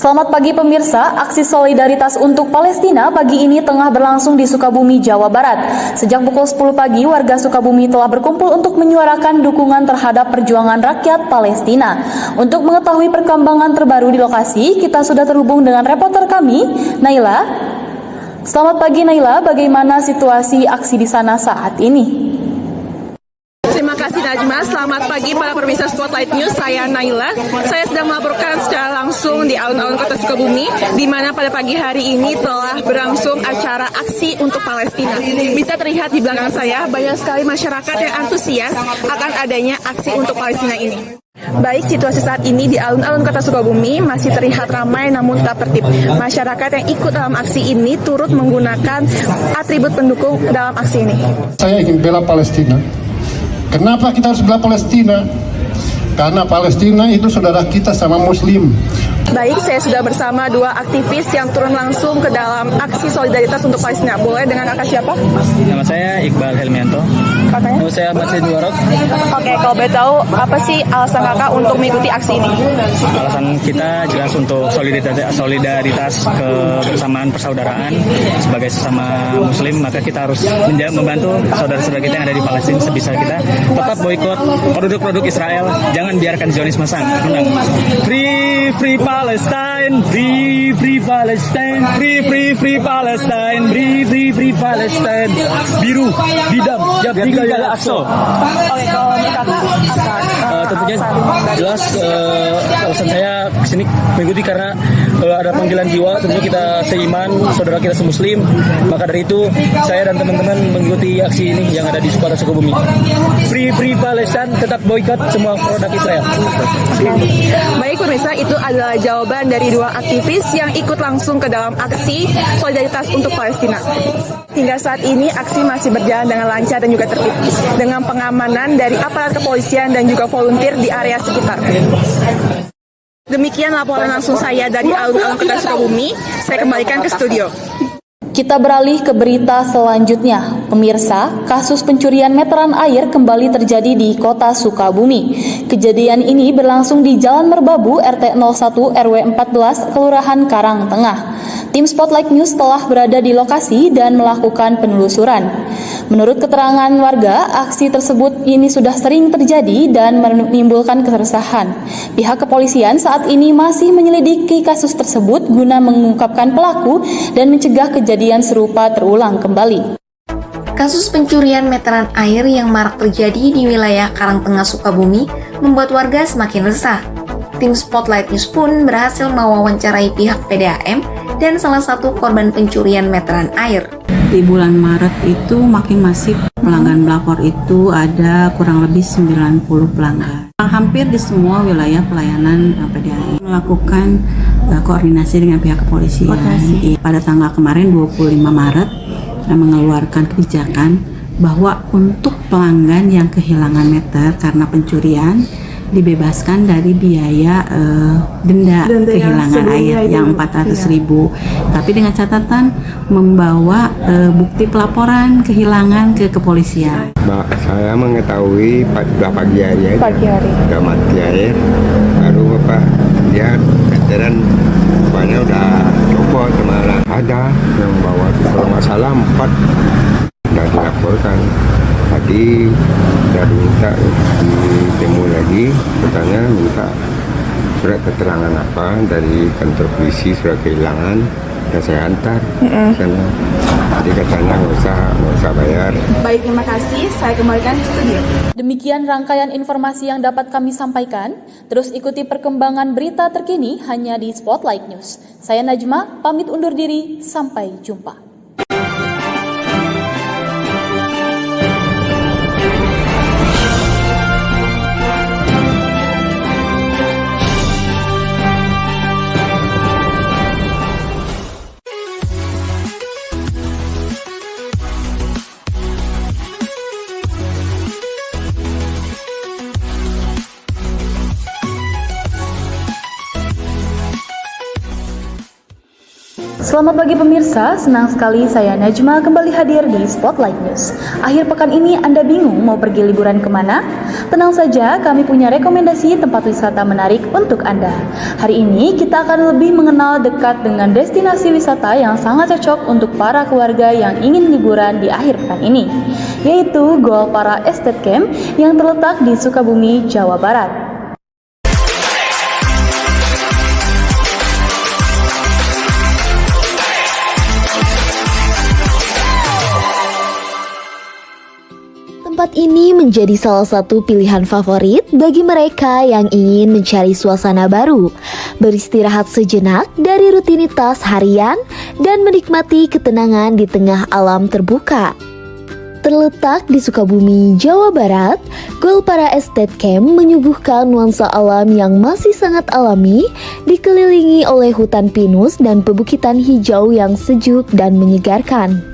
Selamat pagi pemirsa, aksi solidaritas untuk Palestina pagi ini tengah berlangsung di Sukabumi, Jawa Barat. Sejak pukul 10 pagi, warga Sukabumi telah berkumpul untuk menyuarakan dukungan terhadap perjuangan rakyat Palestina. Untuk mengetahui perkembangan terbaru di lokasi, kita sudah terhubung dengan reporter kami, Naila. Selamat pagi Naila, bagaimana situasi aksi di sana saat ini? Terima kasih Najma, selamat pagi para pemirsa Spotlight News, saya Naila. Saya sedang melaporkan secara langsung di alun-alun kota Sukabumi, di mana pada pagi hari ini telah berlangsung acara aksi untuk Palestina. Bisa terlihat di belakang saya, banyak sekali masyarakat yang antusias akan adanya aksi untuk Palestina ini. Baik, situasi saat ini di alun-alun kota Sukabumi masih terlihat ramai namun tak tertib. Masyarakat yang ikut dalam aksi ini turut menggunakan atribut pendukung dalam aksi ini. Saya ingin bela Palestina. Kenapa kita harus bela Palestina? Karena Palestina itu saudara kita sama Muslim. Baik, saya sudah bersama dua aktivis yang turun langsung ke dalam aksi solidaritas untuk Palestina. Boleh dengan kakak siapa? Nama saya Iqbal Helmianto. Kakaknya? Nama saya Masih Duarok. Oke, kalau boleh tahu apa sih alasan kakak untuk mengikuti aksi ini? Alasan kita jelas untuk solidaritas kebersamaan persaudaraan sebagai sesama Muslim, maka kita harus membantu saudara-saudara kita yang ada di Palestina sebisa kita. Tetap boikot produk-produk Israel. Jangan biarkan Zionisme menang. Free Palestine, free Palestine, free Palestine, free Palestine. Biru, bidam, tiga ya Aqsa. Oke, kalau menurut kakak apa? Tentunya jelas alasan saya kesini mengikuti karena ada panggilan jiwa, tentunya kita seiman, saudara kita semuslim, maka dari itu saya dan teman-teman mengikuti aksi ini yang ada di kota Sukabumi. Free Palestine, tetap boikot semua produk Israel. Baik pemirsa, itu adalah jawaban dari dua aktivis yang ikut langsung ke dalam aksi solidaritas untuk Palestina. Hingga saat ini aksi masih berjalan dengan lancar dan juga tertib, dengan pengamanan dari aparat kepolisian dan juga volunteer di area sekitar. Demikian laporan langsung saya dari alun-alun kota Sukabumi. Saya kembalikan ke studio. Kita beralih ke berita selanjutnya. Pemirsa, kasus pencurian meteran air kembali terjadi di kota Sukabumi. Kejadian ini berlangsung di Jalan Merbabu, RT 01 RW 14, Kelurahan Karang Tengah. Tim Spotlight News telah berada di lokasi dan melakukan penelusuran. Menurut keterangan warga, aksi tersebut ini sudah sering terjadi dan menimbulkan keresahan. Pihak kepolisian saat ini masih menyelidiki kasus tersebut guna mengungkapkan pelaku dan mencegah kejadian serupa terulang kembali. Kasus pencurian meteran air yang marak terjadi di wilayah Karangtengah Sukabumi membuat warga semakin resah. Tim Spotlight News pun berhasil mewawancarai pihak PDAM dan salah satu korban pencurian meteran air. Di bulan Maret itu makin masif pelanggan melapor, itu ada kurang lebih 90 pelanggan. Hampir di semua wilayah pelayanan PDAM melakukan koordinasi dengan pihak kepolisian. Pada tanggal kemarin 25 Maret mengeluarkan kebijakan bahwa untuk pelanggan yang kehilangan meter karena pencurian dibebaskan dari biaya denda kehilangan air yang 400.000, tapi dengan catatan membawa bukti pelaporan kehilangan ke kepolisian. Saya mengetahui pada pagi hari udah mati air, baru Bapak lihat veteran rupanya udah copot, malah ada yang bawa kalau nggak salah 4 udah dilaporkan. Tadi sudah diminta ditemu lagi, katanya minta surat keterangan apa dari kantor polisi, surat kehilangan, dan saya antar sana. Jadi katanya nggak usah bayar. Baik, terima kasih. Saya kembalikan ke studio. Demikian rangkaian informasi yang dapat kami sampaikan. Terus ikuti perkembangan berita terkini hanya di Spotlight News. Saya Najma, pamit undur diri. Sampai jumpa. Selamat pagi pemirsa, senang sekali saya Najma kembali hadir di Spotlight News. Akhir pekan ini Anda bingung mau pergi liburan kemana? Tenang saja, kami punya rekomendasi tempat wisata menarik untuk Anda. Hari ini kita akan lebih mengenal dekat dengan destinasi wisata yang sangat cocok untuk para keluarga yang ingin liburan di akhir pekan ini, yaitu Goalpara Estate Camp yang terletak di Sukabumi, Jawa Barat. Tempat ini menjadi salah satu pilihan favorit bagi mereka yang ingin mencari suasana baru, beristirahat sejenak dari rutinitas harian, dan menikmati ketenangan di tengah alam terbuka. Terletak di Sukabumi, Jawa Barat, Goalpara Estate Camp menyuguhkan nuansa alam yang masih sangat alami, dikelilingi oleh hutan pinus dan pebukitan hijau yang sejuk dan menyegarkan.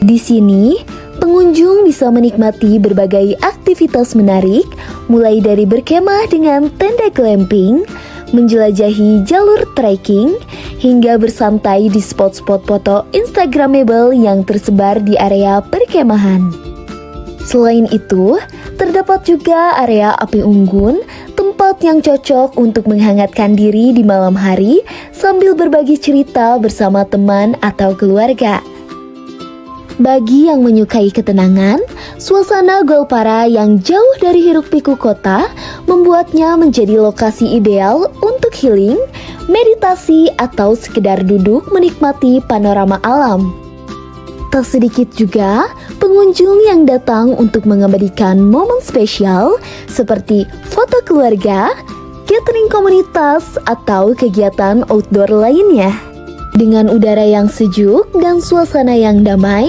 Di sini, pengunjung bisa menikmati berbagai aktivitas menarik, mulai dari berkemah dengan tenda glamping, menjelajahi jalur trekking, hingga bersantai di spot-spot foto Instagramable yang tersebar di area perkemahan. Selain itu, terdapat juga area api unggun, tempat yang cocok untuk menghangatkan diri di malam hari sambil berbagi cerita bersama teman atau keluarga. Bagi yang menyukai ketenangan, suasana Goalpara yang jauh dari hiruk-pikuk kota membuatnya menjadi lokasi ideal untuk healing, meditasi, atau sekedar duduk menikmati panorama alam. Tak sedikit juga pengunjung yang datang untuk mengabadikan momen spesial seperti foto keluarga, gathering komunitas, atau kegiatan outdoor lainnya. Dengan udara yang sejuk dan suasana yang damai,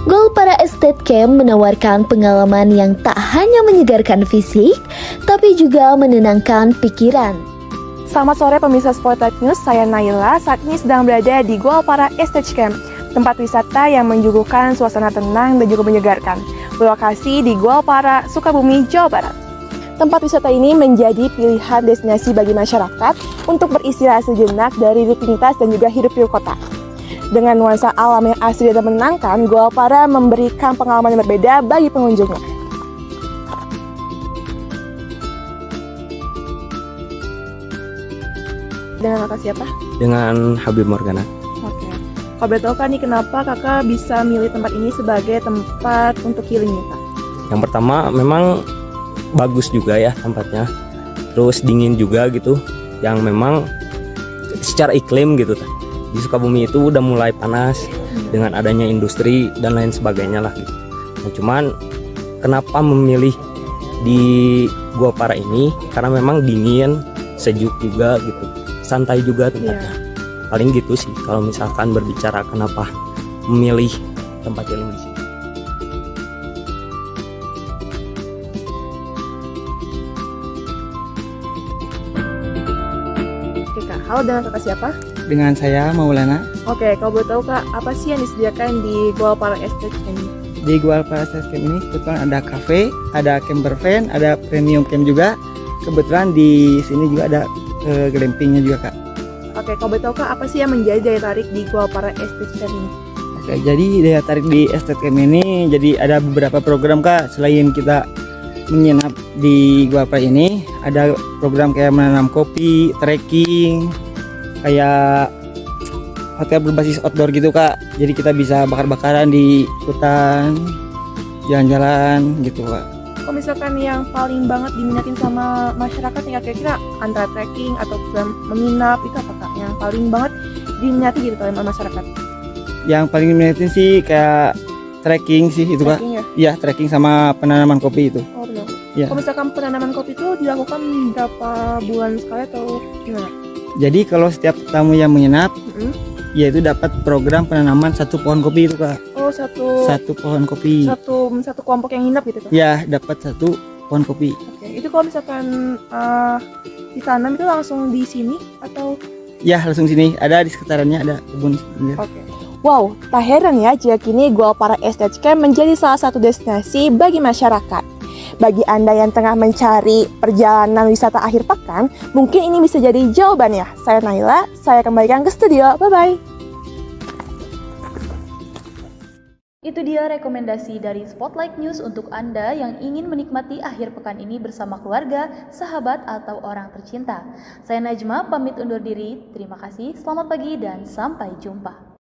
Goalpara Estate Camp menawarkan pengalaman yang tak hanya menyegarkan fisik, tapi juga menenangkan pikiran. Selamat sore pemirsa Spotlight News, saya Naila. Saat ini sedang berada di Goalpara Estate Camp, tempat wisata yang menyuguhkan suasana tenang dan juga menyegarkan. Berlokasi di Goalpara, Sukabumi, Jawa Barat. Tempat wisata ini menjadi pilihan destinasi bagi masyarakat untuk beristirahat sejenak dari rutinitas dan juga hidup-pikuk kota. Dengan nuansa alam yang asri dan menenangkan, Goalpara memberikan pengalaman yang berbeda bagi pengunjungnya. Dengan kakak siapa? Dengan Habib Morgana. Oke. Kalau boleh tahu kan nih kenapa kakak bisa milih tempat ini sebagai tempat untuk healing nih kak? Yang pertama memang bagus juga ya tempatnya, terus dingin juga gitu, yang memang secara iklim gitu di Sukabumi itu udah mulai panas dengan adanya industri dan lain sebagainya lah gitu. Nah, cuman kenapa memilih di Goalpara ini karena memang dingin, sejuk juga gitu, santai juga tempatnya. Paling gitu sih kalau misalkan berbicara kenapa memilih tempat healing di sini. Halo, dengan kakak siapa? Dengan saya Maulana. Oke, kalau boleh tahu kak, apa sih yang disediakan di Goalpara Estate Camp ini? Di Goalpara Estate Camp ini kebetulan ada cafe, ada camper van, ada premium camp juga. Kebetulan di sini juga ada glampingnya juga kak. Oke, kalau boleh tahu kak, apa sih yang menjadi daya tarik di Goalpara Estate Camp ini? Oke, jadi daya tarik di Estate Camp ini, jadi ada beberapa program kak. Selain kita menginap di Goalpara ini, ada program kayak menanam kopi, trekking, kayak hotel berbasis outdoor gitu kak. Jadi kita bisa bakar-bakaran di hutan, jalan-jalan gitu kak. Kalau misalkan yang paling banget diminatin sama masyarakat nih kira-kira antara trekking atau menginap, itu apa kak yang paling banget diminati gitu sama masyarakat? Yang paling diminatin sih kayak trekking sih itu kak. Iya, trekking sama penanaman kopi itu. Oh benar. Ya. Kalau misalkan penanaman kopi itu dilakukan berapa bulan sekali atau gimana? Jadi kalau setiap tamu yang menginap, yaitu dapat program penanaman satu pohon kopi itu kak. Oh satu pohon kopi. Satu kelompok yang nginap gitu kak? Ya, dapat satu pohon kopi. Oke, itu kalau misalkan ditanam itu langsung di sini atau? Ya, langsung sini. Ada di sekitarannya ada kebun. Oke. Wow, tak heran ya jika kini Goalpara Estate Camp menjadi salah satu destinasi bagi masyarakat. Bagi Anda yang tengah mencari perjalanan wisata akhir pekan, mungkin ini bisa jadi jawabannya. Saya Naila, saya kembalikan ke studio. Bye-bye. Itu dia rekomendasi dari Spotlight News untuk Anda yang ingin menikmati akhir pekan ini bersama keluarga, sahabat, atau orang tercinta. Saya Najma, pamit undur diri. Terima kasih, selamat pagi, dan sampai jumpa.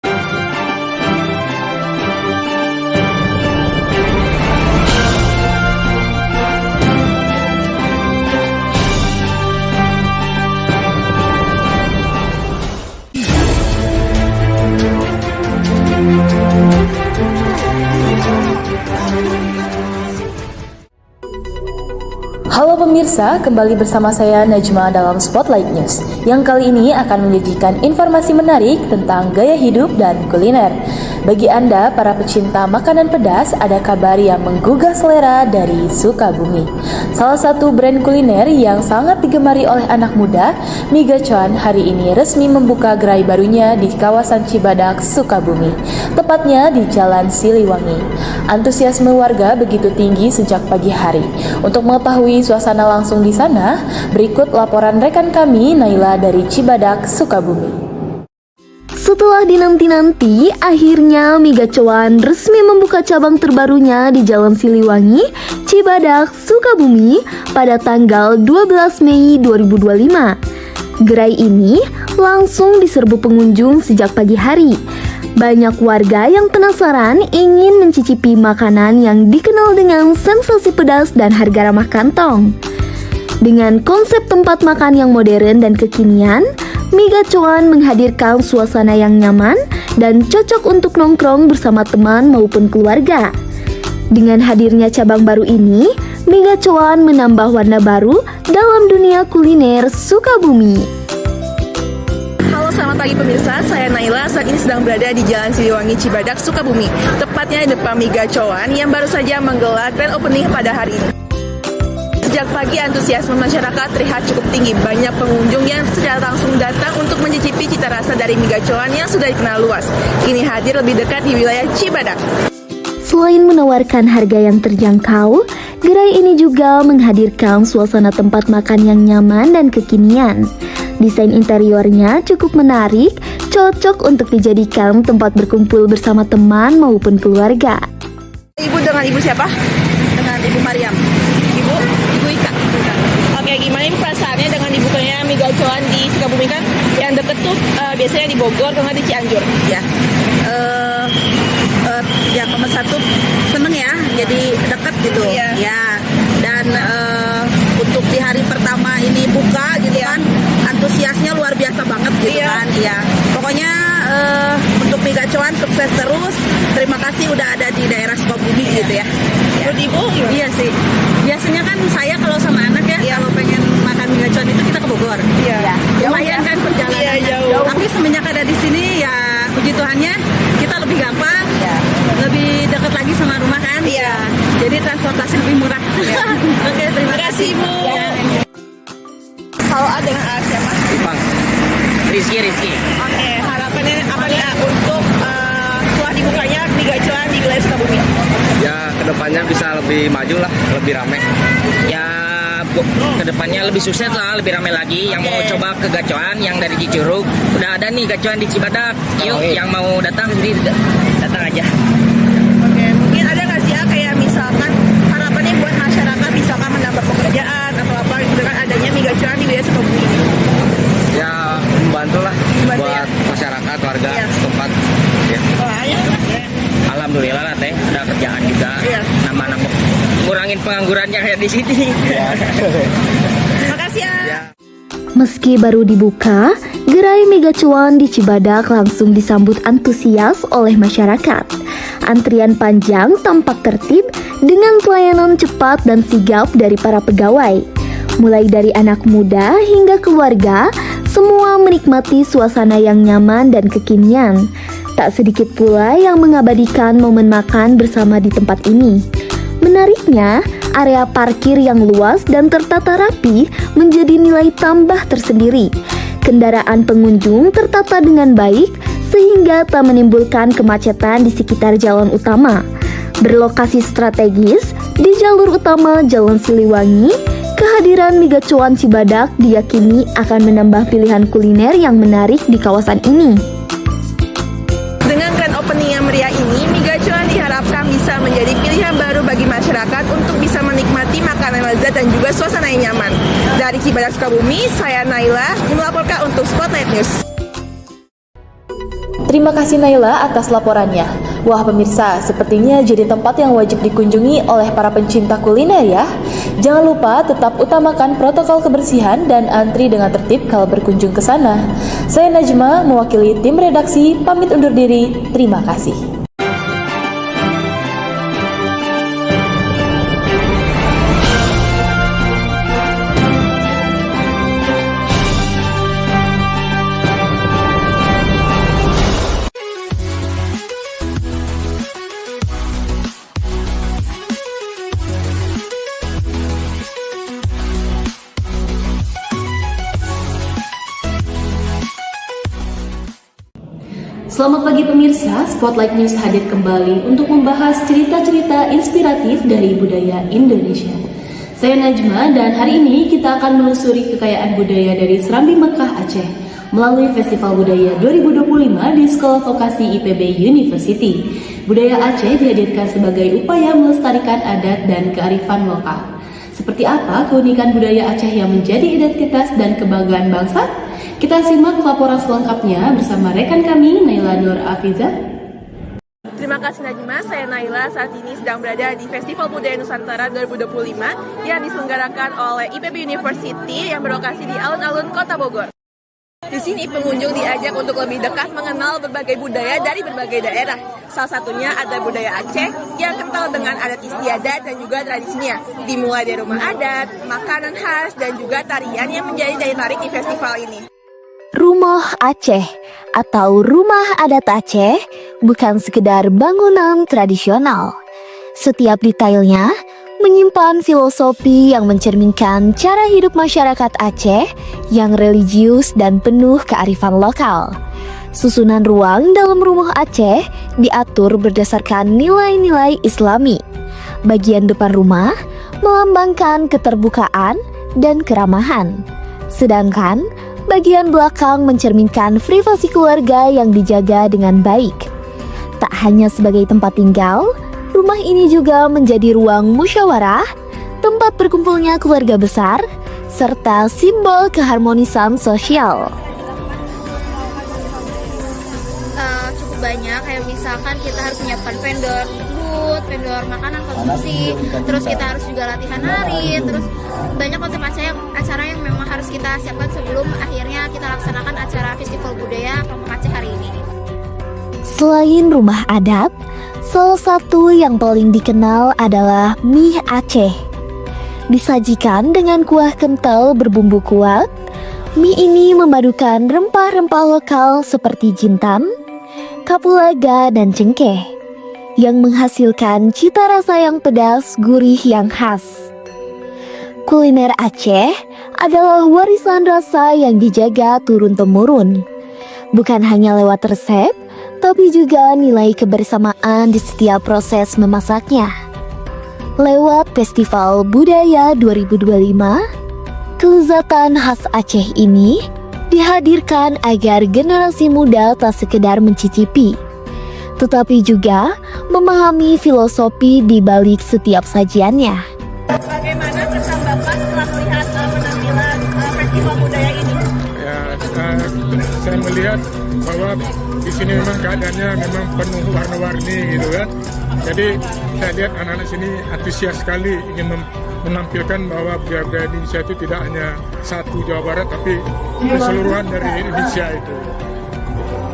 Halo pemirsa, kembali bersama saya Najma dalam Spotlight News, yang kali ini akan menyajikan informasi menarik tentang gaya hidup dan kuliner. Bagi Anda, para pecinta makanan pedas, ada kabar yang menggugah selera dari Sukabumi. Salah satu brand kuliner yang sangat digemari oleh anak muda, Mie Gacoan, hari ini resmi membuka gerai barunya di kawasan Cibadak, Sukabumi, tepatnya di Jalan Siliwangi. Antusiasme warga begitu tinggi sejak pagi hari. Untuk mengetahui suasana langsung di sana, berikut laporan rekan kami Naila dari Cibadak, Sukabumi. Setelah dinanti-nanti, akhirnya Mie Gacoan resmi membuka cabang terbarunya di Jalan Siliwangi, Cibadak, Sukabumi pada tanggal 12 Mei 2025. Gerai ini langsung diserbu pengunjung sejak pagi hari. Banyak warga yang penasaran ingin mencicipi makanan yang dikenal dengan sensasi pedas dan harga ramah kantong. Dengan konsep tempat makan yang modern dan kekinian, Mie Gacoan menghadirkan suasana yang nyaman dan cocok untuk nongkrong bersama teman maupun keluarga. Dengan hadirnya cabang baru ini, Mie Gacoan menambah warna baru dalam dunia kuliner Sukabumi. Halo, selamat pagi pemirsa, saya Naila. Saat ini sedang berada di Jalan Siliwangi, Cibadak, Sukabumi, tepatnya di depan Mie Gacoan yang baru saja menggelar grand opening pada hari ini. Sejak pagi antusiasme masyarakat terlihat cukup tinggi. Banyak pengunjung yang secara langsung datang untuk mencicipi cita rasa dari Mie Gacoan yang sudah dikenal luas. Kini hadir lebih dekat di wilayah Cibadak. Selain menawarkan harga yang terjangkau, gerai ini juga menghadirkan suasana tempat makan yang nyaman dan kekinian. Desain interiornya cukup menarik, cocok untuk dijadikan tempat berkumpul bersama teman maupun keluarga. Ibu dengan ibu siapa? Dengan Ibu Mariam. Ibu Ika. Oke, gimana ini perasaannya dengan dibukanya Mie Gacoan di Sukabumi kan? Yang deket tuh biasanya di Bogor, kalau di Cianjur. Ya, ya nomor satu seneng ya, jadi deket gitu. Iya. Ya, dan untuk di hari pertama ini buka gitu kan, antusiasnya luar biasa banget gitu kan. Iya. Pokoknya untuk Mie Gacoan sukses terus. Terima kasih udah ada di daerah Sukabumi gitu ya. Menurut Ibu? Iya sih. Biasanya kan saya kalau sama anak ya, kalau pengen makan Mie Gacoan itu kita ke Bogor. Iya. Lumayan kan perjalanannya. Iya, jauh. Tapi semenjak ada di sini ya puji Tuhannya kita lebih gampang, lebih dekat lagi sama rumah kan. Iya. Jadi transportasi lebih murah. Oke, terima kasih Ibu. Kalau ada dengan siapa? Ipang. Rizky. Oke, harapannya apa nih untuk setelah dibukanya Mie Gacoan di wilayah Sukabumi? Ya kedepannya bisa lebih maju lah, lebih ramai. Ya kedepannya lebih sukses lah, lebih ramai lagi. Yang mau coba ke Gacoan yang dari Cicurug, udah ada nih Gacoan di Cibadak. Yuk, yang mau datang jadi datang aja. Oke, mungkin ada nggak sih ya kayak misalkan harapannya buat masyarakat misalkan mendapat pekerjaan atau apa gitu kan adanya Mie Gacoan di wilayah Sukabumi? Ya membantu lah Membantu, buat masyarakat warga setempat. Ya. Alhamdulillah lah teh, ada kerjaan juga. Nama-nama ngurangin pengangguran yang ada di sini. Makasih ya. Meski baru dibuka, gerai Mie Gacoan di Cibadak langsung disambut antusias oleh masyarakat. Antrian panjang tampak tertib dengan pelayanan cepat dan sigap dari para pegawai. Mulai dari anak muda hingga keluarga, semua menikmati suasana yang nyaman dan kekinian. Tak sedikit pula yang mengabadikan momen makan bersama di tempat ini. Menariknya, area parkir yang luas dan tertata rapi menjadi nilai tambah tersendiri. Kendaraan pengunjung tertata dengan baik sehingga tak menimbulkan kemacetan di sekitar jalan utama. Berlokasi strategis di jalur utama Jalan Siliwangi, kehadiran Mie Gacoan Cibadak diyakini akan menambah pilihan kuliner yang menarik di kawasan ini. Dengan grand opening yang meriah ini, Mie Gacoan diharapkan masyarakat untuk bisa menikmati makanan lezat dan juga suasana yang nyaman. Dari Cibadak Sukabumi, saya Naila melaporkan untuk Spotlight News. Terima kasih Naila atas laporannya. Wah pemirsa, sepertinya jadi tempat yang wajib dikunjungi oleh para pencinta kuliner ya. Jangan lupa tetap utamakan protokol kebersihan dan antri dengan tertib kalau berkunjung ke sana. Saya Najma, mewakili tim redaksi, pamit undur diri. Terima kasih. Selamat pagi pemirsa, Spotlight News hadir kembali untuk membahas cerita-cerita inspiratif dari budaya Indonesia. Saya Najma dan hari ini kita akan menelusuri kekayaan budaya dari Serambi Mekah Aceh melalui Festival Budaya 2025 di Sekolah Vokasi IPB University. Budaya Aceh dihadirkan sebagai upaya melestarikan adat dan kearifan lokal. Seperti apa keunikan budaya Aceh yang menjadi identitas dan kebanggaan bangsa? Kita simak laporan selengkapnya bersama rekan kami Naila Nur Afiza. Terima kasih Najma, saya Naila saat ini sedang berada di Festival Budaya Nusantara 2025 yang diselenggarakan oleh IPB University yang berlokasi di alun-alun Kota Bogor. Di sini pengunjung diajak untuk lebih dekat mengenal berbagai budaya dari berbagai daerah. Salah satunya ada budaya Aceh yang kental dengan adat istiadat dan juga tradisinya. Dimulai dari rumah adat, makanan khas, dan juga tarian yang menjadi daya tarik di festival ini. Rumah Aceh atau Rumah Adat Aceh bukan sekedar bangunan tradisional. Setiap detailnya menyimpan filosofi yang mencerminkan cara hidup masyarakat Aceh yang religius dan penuh kearifan lokal. Susunan ruang dalam rumah Aceh diatur berdasarkan nilai-nilai Islami. Bagian depan rumah melambangkan keterbukaan dan keramahan, sedangkan bagian belakang mencerminkan privasi keluarga yang dijaga dengan baik. Tak hanya sebagai tempat tinggal, rumah ini juga menjadi ruang musyawarah, tempat berkumpulnya keluarga besar, serta simbol keharmonisan sosial. Cukup banyak, kayak misalkan kita harus menyiapkan vendor food, vendor makanan konsumsi, terus kita harus juga latihan nari, terus banyak konsep acara yang memang harus kita siapkan sebelum akhirnya kita laksanakan acara Festival Budaya Kelompok Aceh hari ini. Selain rumah adat, salah satu yang paling dikenal adalah mie Aceh. Disajikan dengan kuah kental berbumbu kuat, mie ini memadukan rempah-rempah lokal seperti jintan, kapulaga, dan cengkeh, yang menghasilkan cita rasa yang pedas gurih yang khas. Kuliner Aceh adalah warisan rasa yang dijaga turun-temurun, bukan hanya lewat resep, tapi juga nilai kebersamaan di setiap proses memasaknya. Lewat Festival Budaya 2025, kelezatan khas Aceh ini dihadirkan agar generasi muda tak sekedar mencicipi, tetapi juga memahami filosofi di balik setiap sajiannya. Bagaimana kesan Bapak setelah melihat penampilan Festival Budaya ini? Ya, saya melihat bahwa di sini memang keadaannya memang penuh warna-warni gitu kan. Jadi saya lihat anak-anak sini antusias sekali ingin menampilkan bahwa budaya Indonesia itu tidak hanya satu Jawa Barat tapi keseluruhan dari Indonesia itu.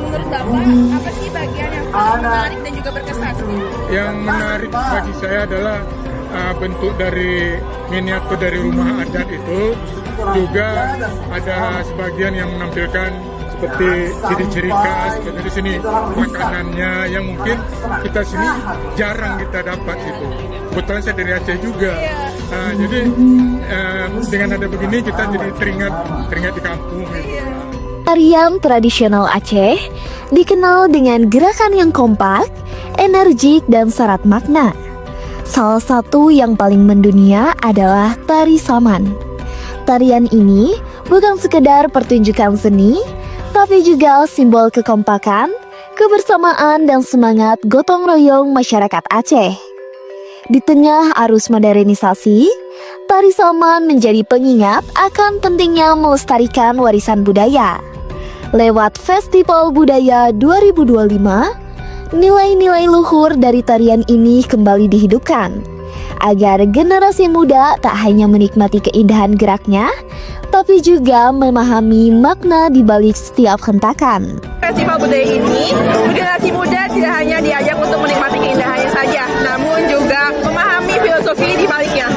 Menurut Bapak, apa sih bagian yang paling menarik dan juga berkesan? Yang menarik bagi saya adalah bentuk dari miniatur dari rumah adat itu, juga ada sebagian yang menampilkan seperti ciri-ciri khas seperti di sini makanannya yang mungkin kita sini jarang kita dapat itu. Kebetulan saya dari Aceh juga, jadi dengan ada begini kita jadi teringat di kampung. Tarian tradisional Aceh dikenal dengan gerakan yang kompak, energik, dan syarat makna. Salah satu yang paling mendunia adalah tari saman. Tarian ini bukan sekedar pertunjukan seni, tapi juga simbol kekompakan, kebersamaan, dan semangat gotong royong masyarakat Aceh. Di tengah arus modernisasi, tari Saman menjadi pengingat akan pentingnya melestarikan warisan budaya. Lewat Festival Budaya 2025, nilai-nilai luhur dari tarian ini kembali dihidupkan, agar generasi muda tak hanya menikmati keindahan geraknya, tapi juga memahami makna di balik setiap hentakan. Festival budaya ini, generasi muda tidak hanya diajak untuk menikmati keindahannya saja, namun juga memahami filosofi di baliknya.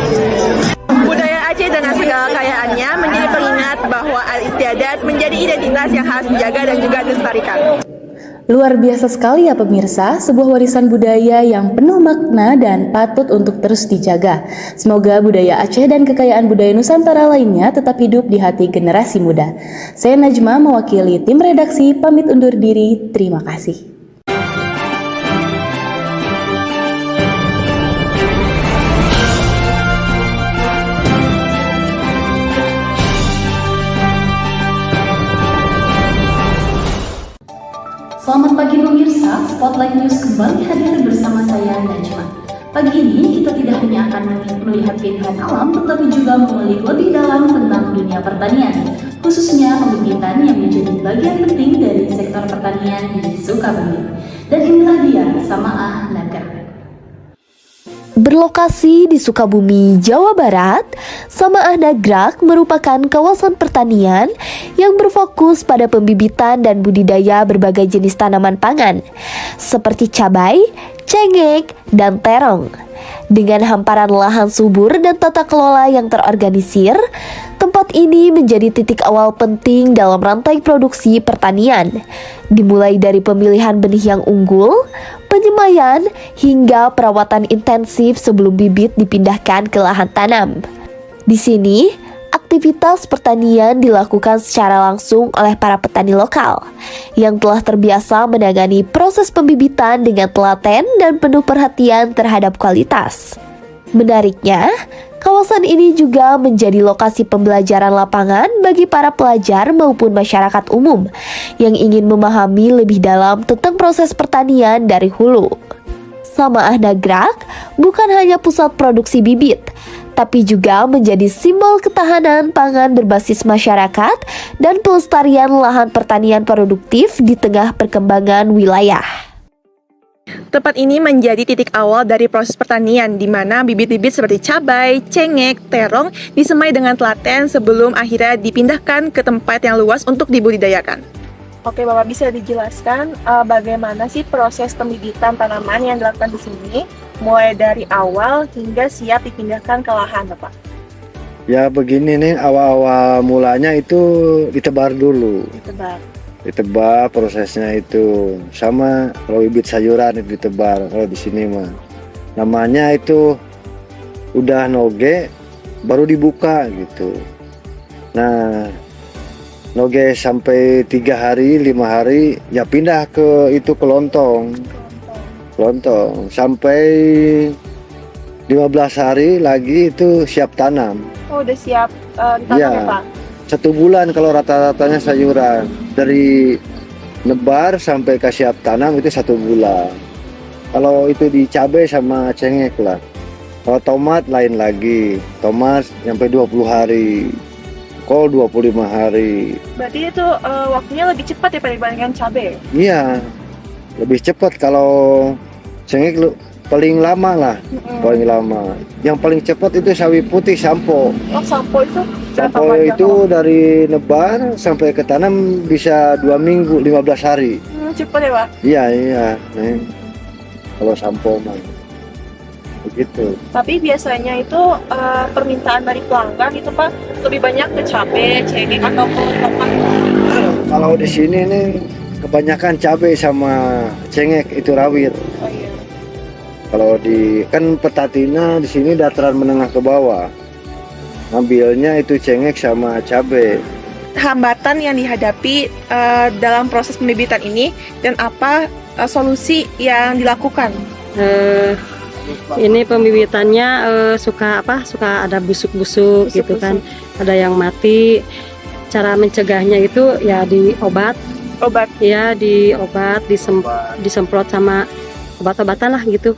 Budaya Aceh dengan segala kekayaannya menjadi pengingat bahwa al-istiadat menjadi identitas yang harus dijaga dan juga dilestarikan. Luar biasa sekali ya pemirsa, sebuah warisan budaya yang penuh makna dan patut untuk terus dijaga. Semoga budaya Aceh dan kekayaan budaya Nusantara lainnya tetap hidup di hati generasi muda. Saya Najma mewakili tim redaksi pamit undur diri, terima kasih. Selamat pagi pemirsa, Spotlight News kembali hadir bersama saya Najma. Pagi ini kita tidak hanya akan melihat keindahan alam, tetapi juga mengulik lebih dalam tentang dunia pertanian, khususnya pembibitan yang menjadi bagian penting dari sektor pertanian di Sukabumi. Dan inilah dia Samaah Nagrak. Berlokasi di Sukabumi, Jawa Barat, Samaah Nagrak merupakan kawasan pertanian yang berfokus pada pembibitan dan budidaya berbagai jenis tanaman pangan, seperti cabai, cengkeh, dan terong. Dengan hamparan lahan subur dan tata kelola yang terorganisir, tempat ini menjadi titik awal penting dalam rantai produksi pertanian, dimulai dari pemilihan benih yang unggul, penyemaian, hingga perawatan intensif sebelum bibit dipindahkan ke lahan tanam. Di sini, aktivitas pertanian dilakukan secara langsung oleh para petani lokal yang telah terbiasa menangani proses pembibitan dengan telaten dan penuh perhatian terhadap kualitas. Menariknya, kawasan ini juga menjadi lokasi pembelajaran lapangan bagi para pelajar maupun masyarakat umum yang ingin memahami lebih dalam tentang proses pertanian dari hulu. Samaah Nagrak bukan hanya pusat produksi bibit, tapi juga menjadi simbol ketahanan pangan berbasis masyarakat dan pelestarian lahan pertanian produktif di tengah perkembangan wilayah. Tempat ini menjadi titik awal dari proses pertanian, di mana bibit-bibit seperti cabai, cengkeh, terong disemai dengan telaten sebelum akhirnya dipindahkan ke tempat yang luas untuk dibudidayakan. Oke, Bapak bisa dijelaskan bagaimana sih proses pembibitan tanaman yang dilakukan di sini, mulai dari awal hingga siap dipindahkan ke lahan, Bapak? Ya begini nih, awal-awal mulanya itu ditebar dulu. Ditebar prosesnya itu, sama kalau bibit sayuran itu ditebar. Kalau di sini mah namanya itu udah noge baru dibuka gitu. Nah, noge sampai 3 hari 5 hari ya pindah ke itu ke lontong sampai 15 hari lagi itu siap tanam. Oh, udah siap tanam ya, Pak? 1 bulan kalau rata-ratanya sayuran, dari nebar sampai ke siap tanam itu 1 bulan. Kalau itu di cabai sama cengkeh lah. Kalau tomat lain lagi, tomat sampai 20 hari, kol 25 hari. Berarti itu waktunya lebih cepat ya dibandingkan cabai? Iya, lebih cepat. Kalau cengkeh paling lama lah, paling lama. Yang paling cepat itu sawi putih sampo. Oh, sampo itu? Sampo itu dari nebar sampai ke tanam bisa 2 minggu, 15 hari. Cepat ya, Pak? Iya. Kalau sampo mah begitu. Tapi biasanya itu permintaan dari pelanggan itu, Pak, lebih banyak ke cabai, cengkeh ataupun tomat? Kalau di sini nih kebanyakan cabai sama cengkeh itu rawit. Oh iya. Kalau di kan petatina di sini dataran menengah ke bawah, ngambilnya itu cengkeh sama cabai. Hambatan yang dihadapi dalam proses pembibitan ini dan apa solusi yang dilakukan? Ini pembibitannya suka ada busuk-busuk gitu kan, ada yang mati. Cara mencegahnya itu ya diobat, ya diobat, disemprot sama obat-obatan lah gitu.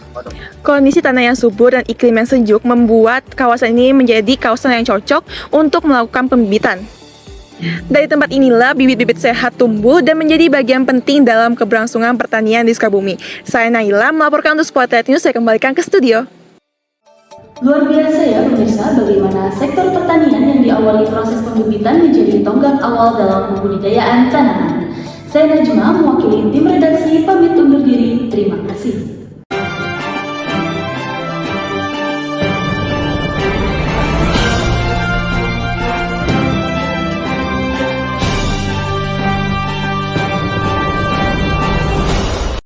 Kondisi tanah yang subur dan iklim yang sejuk membuat kawasan ini menjadi kawasan yang cocok untuk melakukan pembibitan. Dari tempat inilah bibit-bibit sehat tumbuh dan menjadi bagian penting dalam keberlangsungan pertanian di Sukabumi. Saya Naila melaporkan untuk Spotlight News, saya kembalikan ke studio. Luar biasa ya pemirsa, bagaimana sektor pertanian yang diawali proses pembibitan menjadi tonggak awal dalam pembudidayaan tanaman. Saya Najma mewakili tim redaksi pamit undur diri, terima kasih.